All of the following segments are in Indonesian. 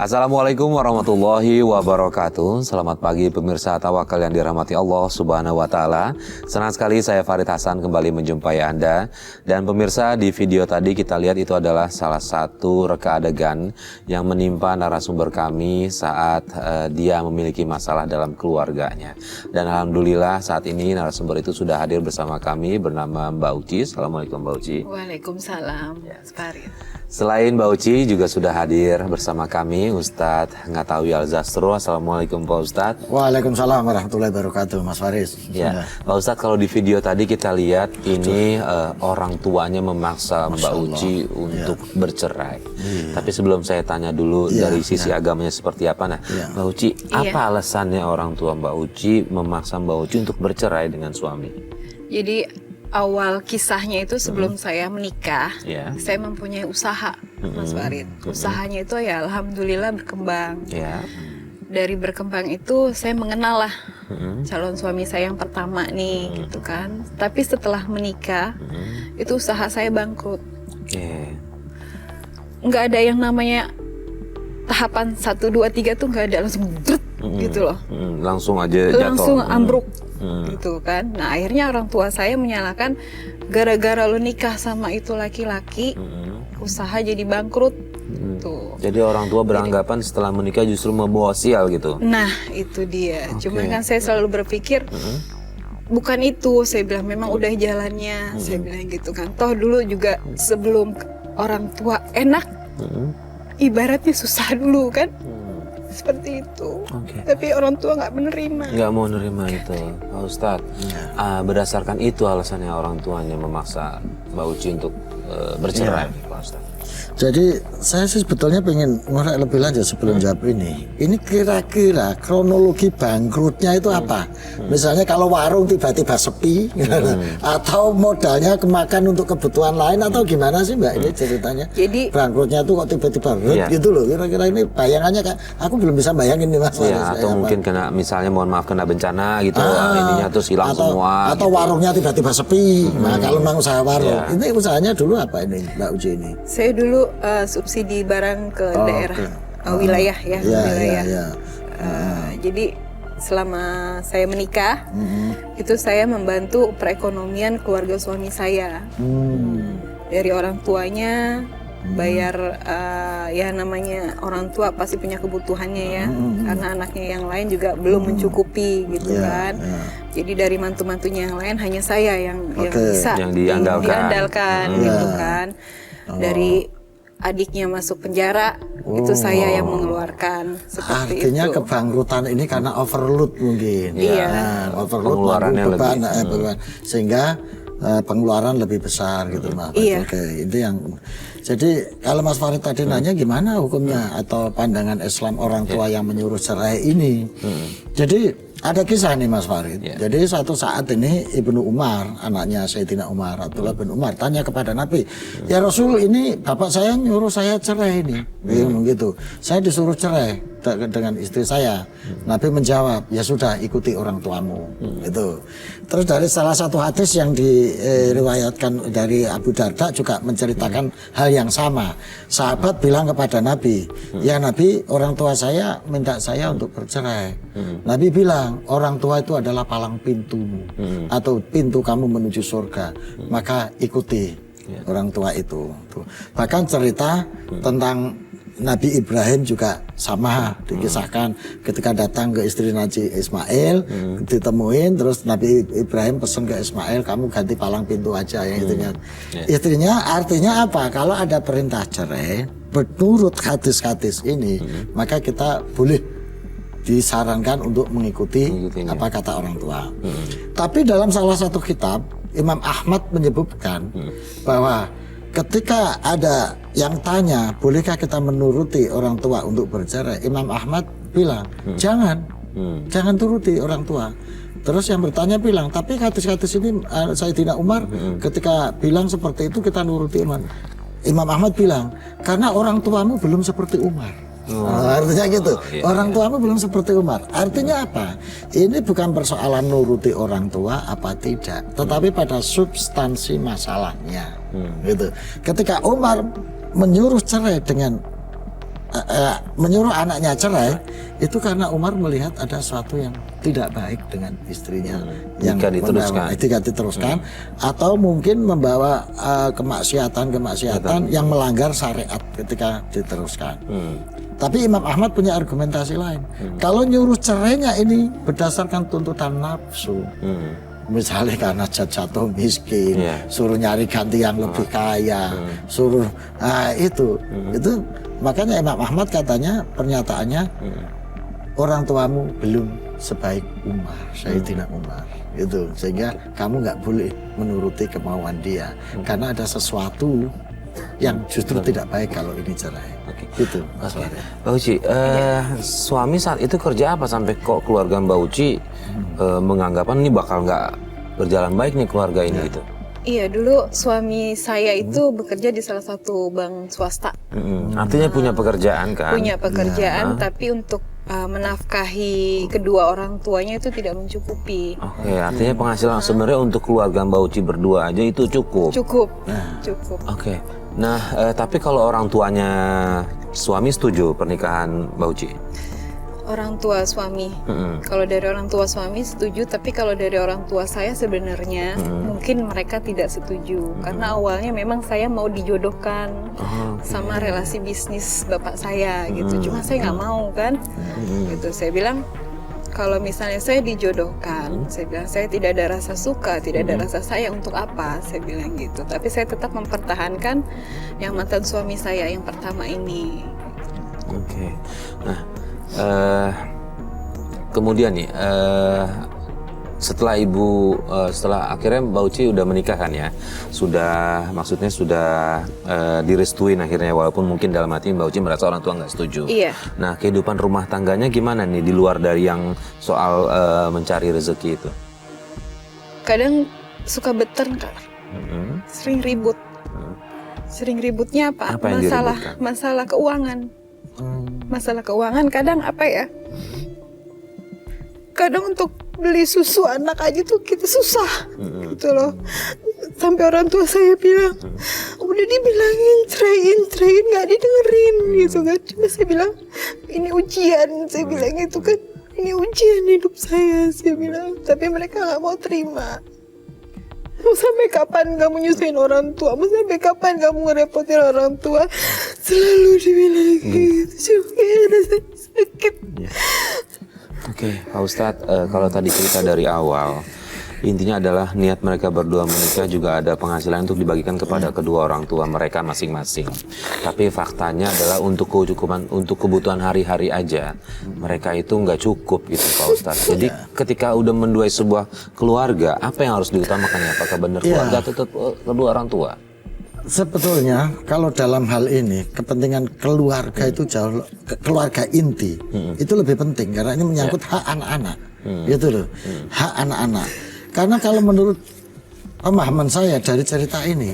Assalamualaikum warahmatullahi wabarakatuh. Selamat pagi pemirsa Tawakal yang dirahmati Allah Subhanahu wa Ta'ala. Senang sekali saya Farid Hasan kembali menjumpai Anda. Dan pemirsa, di video tadi kita lihat itu adalah salah satu reka adegan yang menimpa narasumber kami saat dia memiliki masalah dalam keluarganya. Dan alhamdulillah saat ini narasumber itu sudah hadir bersama kami bernama Mbak Uci. Assalamualaikum Mbak Uci. Waalaikumsalam, Farid. Selain Mbak Uci juga sudah hadir bersama kami Ustadz Ngatawi Al-Zastro. Assalamualaikum Pak Ustadz. Waalaikumsalam warahmatullahi wabarakatuh, Mas Faris. Ya, Pak Ustadz, kalau di video tadi kita lihat ini orang tuanya memaksa Mbak Uci untuk bercerai. Tapi sebelum saya tanya dulu dari sisi agamanya seperti apa, Mbak Uci, apa alasannya orang tua Mbak Uci memaksa Mbak Uci untuk bercerai dengan suami? Jadi awal kisahnya itu sebelum saya menikah, saya mempunyai usaha, Mas Farid. Usahanya itu ya alhamdulillah berkembang. Dari berkembang itu saya mengenal lah calon suami saya yang pertama nih, gitu kan. Tapi setelah menikah, itu usaha saya bangkrut. Nggak ada yang namanya tahapan 1, 2, 3 tuh nggak ada, langsung brut, gitu loh. Langsung aja jatuh. Langsung ambruk. Gitu kan. Nah akhirnya orang tua saya menyalahkan, gara-gara lu nikah sama itu laki-laki, usaha jadi bangkrut. Tuh. Jadi orang tua beranggapan setelah menikah justru membawa sial gitu. Nah itu dia. Cuma kan saya selalu berpikir bukan itu. Saya bilang memang udah jalannya. Saya bilang gitu kan. Toh dulu juga sebelum orang tua enak, ibaratnya susah dulu kan. Seperti itu. Tapi orang tua nggak menerima. Nggak mau menerima itu, Pak Ustadz. Berdasarkan itu alasannya orang tuanya memaksa Mbak Uci untuk bercerai, Pak Ustadz. Jadi saya sih sebetulnya pengen ngorek lebih lanjut sebelum jawab ini. Ini kira-kira kronologi bangkrutnya itu apa? Misalnya kalau warung tiba-tiba sepi, atau modalnya kemakan untuk kebutuhan lain, atau gimana sih Mbak ini ceritanya? Jadi bangkrutnya tuh kok tiba-tiba gitu loh. Kira-kira ini bayangannya kan? Aku belum bisa bayangin nih Mas. Atau mungkin kena misalnya mohon maaf kena bencana gitu, ininya terus hilang semua. Atau gitu. Warungnya tiba-tiba sepi. Nah kalau memang usaha warung, ini usahanya dulu apa ini Mbak Uci ini? Saya dulu subsidi barang ke daerah wilayah ya, wilayah. Jadi selama saya menikah itu saya membantu perekonomian keluarga suami saya. Dari orang tuanya bayar, ya namanya orang tua pasti punya kebutuhannya ya, karena anaknya yang lain juga belum mencukupi gitu kan. Jadi dari mantu-mantunya yang lain hanya saya yang bisa yang diandalkan gitu kan. Dari adiknya masuk penjara, itu saya yang mengeluarkan. Seperti artinya itu. Kebangkrutan ini karena overload mungkin. Overload pengeluarannya beban, sehingga pengeluaran lebih besar gitu Mas. Itu yang. Jadi kalau Mas Farid tadi nanya gimana hukumnya atau pandangan Islam orang tua yang menyuruh cerai ini. Jadi ada kisah nih Mas Farid. Jadi suatu saat ini Ibnu Umar, anaknya Sayyidina Umar, Abdullah bin Umar, tanya kepada Nabi, ya Rasul, ini bapak saya nyuruh saya cerai ini. Gitu. Saya disuruh cerai dengan istri saya. Nabi menjawab, ya sudah ikuti orang tuamu. Gitu. Terus dari salah satu hadis yang diriwayatkan dari Abu Darda juga menceritakan hal yang sama. Sahabat bilang kepada Nabi, ya Nabi, orang tua saya minta saya untuk bercerai. Nabi bilang, orang tua itu adalah palang pintumu, atau pintu kamu menuju surga, maka ikuti orang tua itu. Bahkan cerita tentang Nabi Ibrahim juga sama dikisahkan ketika datang ke istri Nabi Ismail, ditemuin, terus Nabi Ibrahim pesan ke Ismail, kamu ganti palang pintu aja ya istrinya. Artinya apa? Kalau ada perintah cerai menurut hadis-hadis ini, maka kita boleh disarankan untuk mengikuti apa kata orang tua. Tapi dalam salah satu kitab Imam Ahmad menyebutkan bahwa ketika ada yang tanya, bolehkah kita menuruti orang tua untuk bercerai? Imam Ahmad bilang, jangan turuti orang tua. Terus yang bertanya bilang, tapi hadis-hadis ini Sayyidina Umar ketika bilang seperti itu kita nuruti Umar. Imam Ahmad bilang, karena orang tuamu belum seperti Umar. Artinya gitu, orang tuamu belum seperti Umar. Artinya apa? Ini bukan persoalan nuruti orang tua apa tidak, tetapi pada substansi masalahnya. Gitu. Ketika Umar menyuruh cerai dengan menyuruh anaknya cerai itu karena Umar melihat ada sesuatu yang tidak baik dengan istrinya yang jika diteruskan atau mungkin membawa kemaksiatan yang melanggar syariat ketika diteruskan. Tapi Imam Ahmad punya argumentasi lain. Kalau nyuruh cerainya ini berdasarkan tuntutan nafsu. Misalnya karena jatuh miskin, suruh nyari ganti yang lebih kaya, suruh itu makanya Imam Ahmad katanya pernyataannya orang tuamu belum sebaik Umar, Sayyidina Umar itu, sehingga kamu nggak boleh menuruti kemauan dia karena ada sesuatu yang justru tidak baik kalau ini cerai. Gitu, Mas Farid. Mbak Uci, suami saat itu kerja apa sampai kok keluarga Mbak Uci menganggapan ini bakal nggak berjalan baik nih keluarga ini gitu? Iya, dulu suami saya itu bekerja di salah satu bank swasta. Artinya punya pekerjaan kan? Punya pekerjaan, tapi untuk menafkahi kedua orang tuanya itu tidak mencukupi. Oke, artinya penghasilan sebenarnya untuk keluarga Mbak Uci berdua aja itu cukup? Cukup. Oke. Nah, tapi kalau orang tuanya suami setuju pernikahan Mbak Uci? Orang tua suami. Kalau dari orang tua suami setuju, tapi kalau dari orang tua saya sebenarnya mungkin mereka tidak setuju karena awalnya memang saya mau dijodohkan sama relasi bisnis bapak saya gitu. Cuma saya nggak mau kan. Gitu. Saya bilang kalau misalnya saya dijodohkan, saya bilang saya tidak ada rasa suka, tidak ada rasa sayang untuk apa, saya bilang gitu. Tapi saya tetap mempertahankan yang mantan suami saya yang pertama ini. Oke. Nah, kemudian nih setelah setelah akhirnya Mbak Uci udah menikah kan ya, maksudnya sudah direstuin akhirnya, walaupun mungkin dalam hati Mbak Uci merasa orang tua nggak setuju. Iya. Nah, kehidupan rumah tangganya gimana nih di luar dari yang soal mencari rezeki itu? Kadang suka bertengkar, sering ribut. Sering ributnya apa? Masalah keuangan. Masalah keuangan kadang apa ya? Kadang untuk beli susu anak aja tuh kita susah, gitu loh. Sampai orang tua saya bilang, udah dibilangin ceraiin nggak didengerin, gitu kan. Cuma saya bilang ini ujian, saya bilang itu kan, ini ujian hidup saya bilang. Tapi mereka nggak mau terima. Mau sampai kapan kamu nyusahin orang tua? Mau sampai kapan kamu ngerepotin orang tua? Selalu dibilang gitu. Cuma rasa sakit. Oke, Pak Ustadz, kalau tadi cerita dari awal, intinya adalah niat mereka berdua menikah juga ada penghasilan untuk dibagikan kepada kedua orang tua mereka masing-masing. Tapi faktanya adalah untuk kebutuhan hari-hari aja, mereka itu nggak cukup gitu, Pak Ustadz. Jadi ketika udah menduai sebuah keluarga, apa yang harus diutamakan ya? Apakah benar keluarga atau kedua orang tua? Sebetulnya kalau dalam hal ini kepentingan keluarga itu jauh, keluarga inti itu lebih penting karena ini menyangkut hak anak-anak, gitu loh, hak anak-anak. Karena kalau menurut pemahaman saya dari cerita ini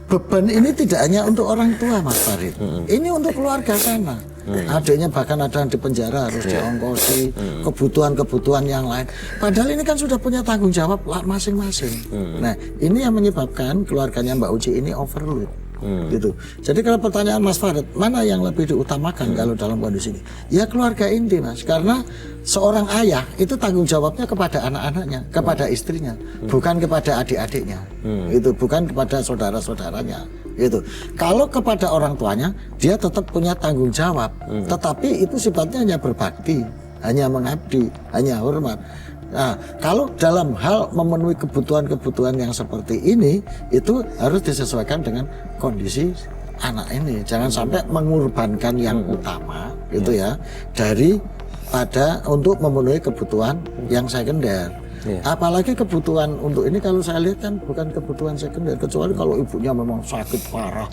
beban ini tidak hanya untuk orang tua, Mas Farid, ini untuk keluarga sana. Adiknya bahkan ada yang di penjara harus diongkosi, kebutuhan-kebutuhan yang lain. Padahal ini kan sudah punya tanggung jawab masing-masing. Nah, ini yang menyebabkan keluarganya Mbak Uci ini overload. Gitu. Jadi kalau pertanyaan Mas Farid, mana yang lebih diutamakan kalau dalam kondisi ini? Ya keluarga inti, Mas. Karena seorang ayah itu tanggung jawabnya kepada anak-anaknya, kepada istrinya, bukan kepada adik-adiknya. Itu bukan kepada saudara-saudaranya. Gitu. Kalau kepada orang tuanya, dia tetap punya tanggung jawab, tetapi itu sifatnya hanya berbakti, hanya mengabdi, hanya hormat. Nah, kalau dalam hal memenuhi kebutuhan-kebutuhan yang seperti ini, itu harus disesuaikan dengan kondisi anak ini. Jangan sampai mengorbankan yang utama, gitu ya, daripada untuk memenuhi kebutuhan yang sekunder. Apalagi kebutuhan untuk ini kalau saya lihat kan bukan kebutuhan sekunder, kecuali kalau ibunya memang sakit parah.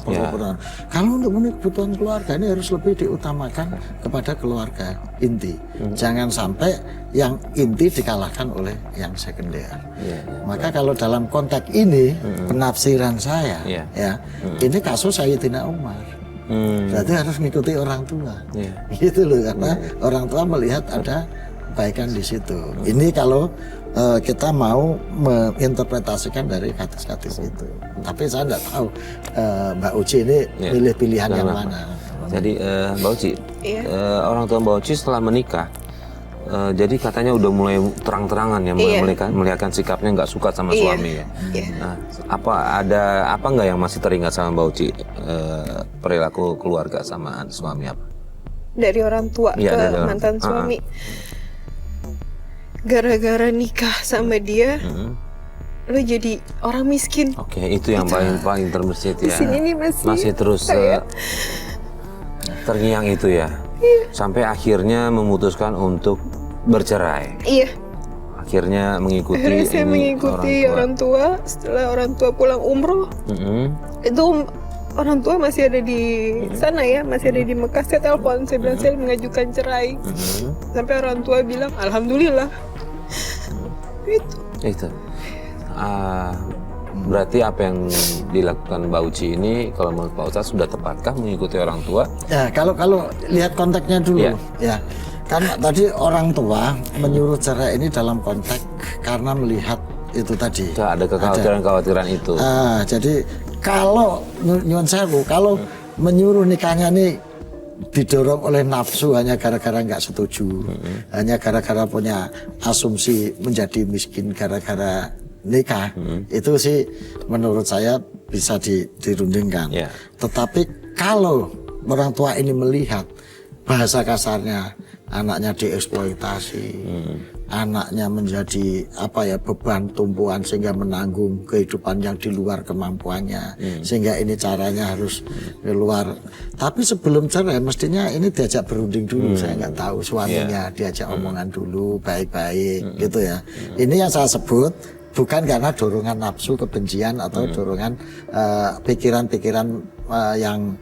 Kalau untuk memenuhi kebutuhan keluarga ini harus lebih diutamakan kepada keluarga inti. Jangan sampai yang inti dikalahkan oleh yang sekunder. Maka kalau dalam konteks ini penafsiran saya, ini kasus Sayyidina Umar. Berarti harus mengikuti orang tua, gitu loh, karena orang tua melihat ada kebaikan di situ. Ini kalau kita mau menginterpretasikan dari hadis-hadis itu. Tapi saya tidak tahu Mbak Uci ini pilih pilihan yang mana. Jadi Mbak Uci, orang tua Mbak Uci setelah menikah, jadi katanya udah mulai terang-terangan ya, mulai melihatkan sikapnya nggak suka sama suami ya. Nah, ada apa nggak yang masih teringat sama Mbak Uci, perilaku keluarga sama suami apa? Dari orang tua ke mantan suami. Gara-gara nikah sama dia, lo jadi orang miskin. Oke, itu yang paling terbesit ya. Di sini ini masih terus terngiang itu ya. Sampai akhirnya memutuskan untuk bercerai. Iya. Akhirnya mengikuti. Akhirnya saya mengikuti orang tua. Setelah orang tua pulang umroh, itu orang tua masih ada di sana ya, masih ada di Mekah. Saya telepon, saya bilang saya mengajukan cerai. Sampai orang tua bilang, alhamdulillah. Itu. Berarti apa yang dilakukan Mbak Uci ini, kalau menurut Pak Ustadz sudah tepatkah mengikuti orang tua? Ya, kalau lihat konteksnya dulu, ya. Kan tadi orang tua menyuruh cerai ini dalam konteks karena melihat itu tadi. Ada kekhawatiran-kekhawatiran itu. Jadi kalau nyuwun sewu, kalau menyuruh nikahnya nih didorong oleh nafsu hanya gara-gara nggak setuju, hanya gara-gara punya asumsi menjadi miskin gara-gara nikah, itu sih menurut saya bisa dirundingkan. Tetapi kalau orang tua ini melihat bahasa kasarnya anaknya dieksploitasi, anaknya menjadi beban tumpuan sehingga menanggung kehidupan yang di luar kemampuannya, sehingga ini caranya harus keluar. Tapi sebelum cerai mestinya ini diajak berunding dulu. Saya nggak tahu suaminya, diajak omongan dulu baik-baik gitu ya. Ini yang saya sebut bukan karena dorongan nafsu, kebencian atau dorongan pikiran-pikiran yang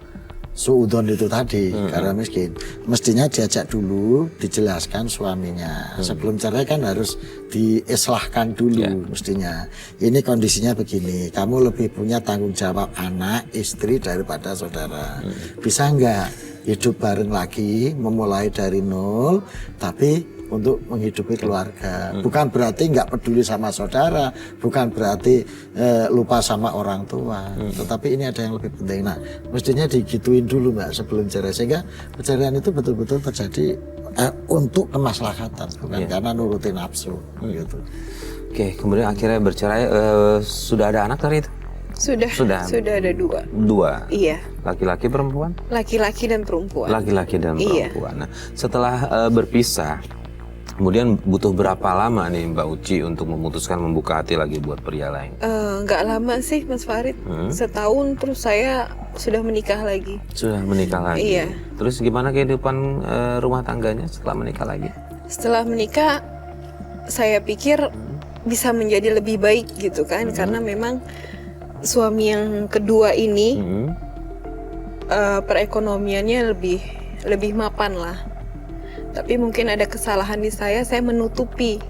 suudon itu tadi karena miskin. Mestinya diajak dulu, dijelaskan suaminya. Sebelum cerai kan harus diislahkan dulu mestinya. Ini kondisinya begini, kamu lebih punya tanggung jawab anak, istri daripada saudara. Bisa enggak hidup bareng lagi, memulai dari nol, tapi untuk menghidupi keluarga. Bukan berarti nggak peduli sama saudara, bukan berarti lupa sama orang tua, tetapi ini ada yang lebih penting. Nah, mestinya digituin dulu Mbak sebelum cerai, sehingga perceraian itu betul-betul terjadi untuk kemaslahatan, bukan karena nurutin nafsu gitu. Oke, kemudian akhirnya bercerai. Sudah ada anak dari itu? Sudah ada 2. Iya. Laki-laki perempuan? Laki-laki dan perempuan. Laki-laki dan perempuan. Nah, setelah berpisah, kemudian butuh berapa lama nih Mbak Uci untuk memutuskan membuka hati lagi buat pria lain? Nggak lama sih Mas Farid, setahun terus saya sudah menikah lagi. Sudah menikah lagi? Iya. Terus gimana kehidupan rumah tangganya setelah menikah lagi? Setelah menikah, saya pikir bisa menjadi lebih baik gitu kan, karena memang suami yang kedua ini perekonomiannya lebih mapan lah. Tapi mungkin ada kesalahan di saya menutupi.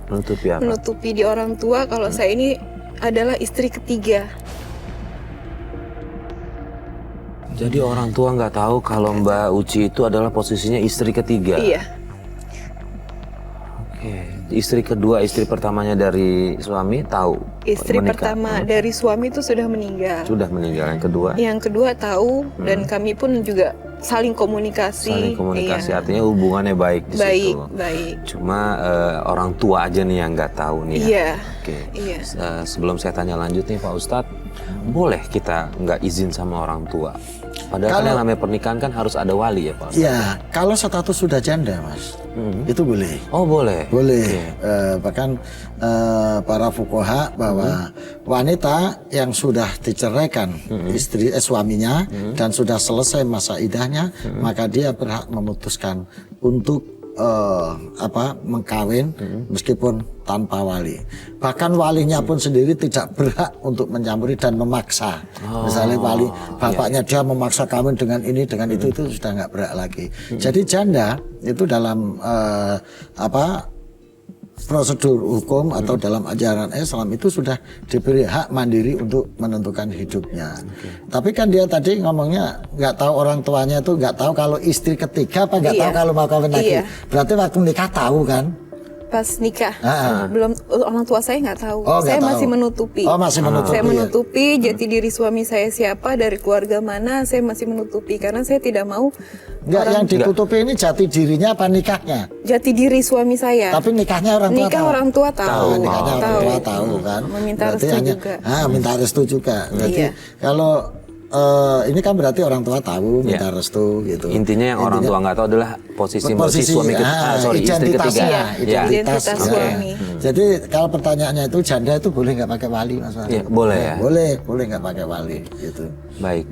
Menutupi apa? Menutupi di orang tua kalau saya ini adalah istri ketiga. Jadi orang tua nggak tahu kalau Mbak Uci itu adalah posisinya istri ketiga? Iya. Oke. Istri kedua, istri pertamanya dari suami tahu? Istri pertama dari suami itu sudah meninggal. Sudah meninggal. Yang kedua? Yang kedua tahu, dan kami pun juga saling komunikasi. Saling komunikasi, artinya hubungannya baik di situ. Baik. Cuma orang tua aja nih yang nggak tahu nih. Iya. Oke. Iya. Sebelum saya tanya lanjut nih Pak Ustadz, boleh kita nggak izin sama orang tua? Padahal kan yang namanya pernikahan kan harus ada wali ya Pak Ustadz? Iya, kalau status sudah janda Mas, itu boleh. Oh boleh? Boleh. Bahkan para fuqaha bahwa wanita yang sudah diceraikan suaminya dan sudah selesai masa iddahnya, maka dia berhak memutuskan untuk mengkawin meskipun tanpa wali. Bahkan walinya pun sendiri tidak berhak untuk mencampuri dan memaksa. Misalnya wali bapaknya dia memaksa kawin dengan ini dengan itu sudah nggak berhak lagi. Jadi janda itu dalam prosedur hukum atau dalam ajaran Islam itu sudah diberi hak mandiri untuk menentukan hidupnya. Tapi kan dia tadi ngomongnya nggak tahu orang tuanya itu nggak tahu kalau istri ketiga apa nggak tahu kalau mau kawin lagi. Berarti waktu menikah tahu kan? pas nikah. Belum, orang tua saya nggak tahu. Oh, Saya nggak masih tahu. menutupi. Oh, masih menutupi. Saya ya. menutupi jati diri suami saya siapa, dari keluarga mana, saya masih menutupi karena saya tidak mau Enggak, yang ditutupi ini jati dirinya apa nikahnya? jati diri suami saya. Tapi nikahnya orang tua Nikah tahu. orang tua tahu. Oh, nikahnya orang tua tahu kan. Meminta Berarti restu juga. minta restu juga. Berarti Iya. kalau ini kan berarti orang tua tahu minta restu gitu. Intinya yang orang tua nggak tahu adalah posisi si suami istri ketiga. identitasnya, identitas Identitas suami. Jadi kalau pertanyaannya itu janda itu boleh nggak pakai wali Mas Fahri? Iya, boleh ya. Boleh nggak pakai wali gitu. Baik.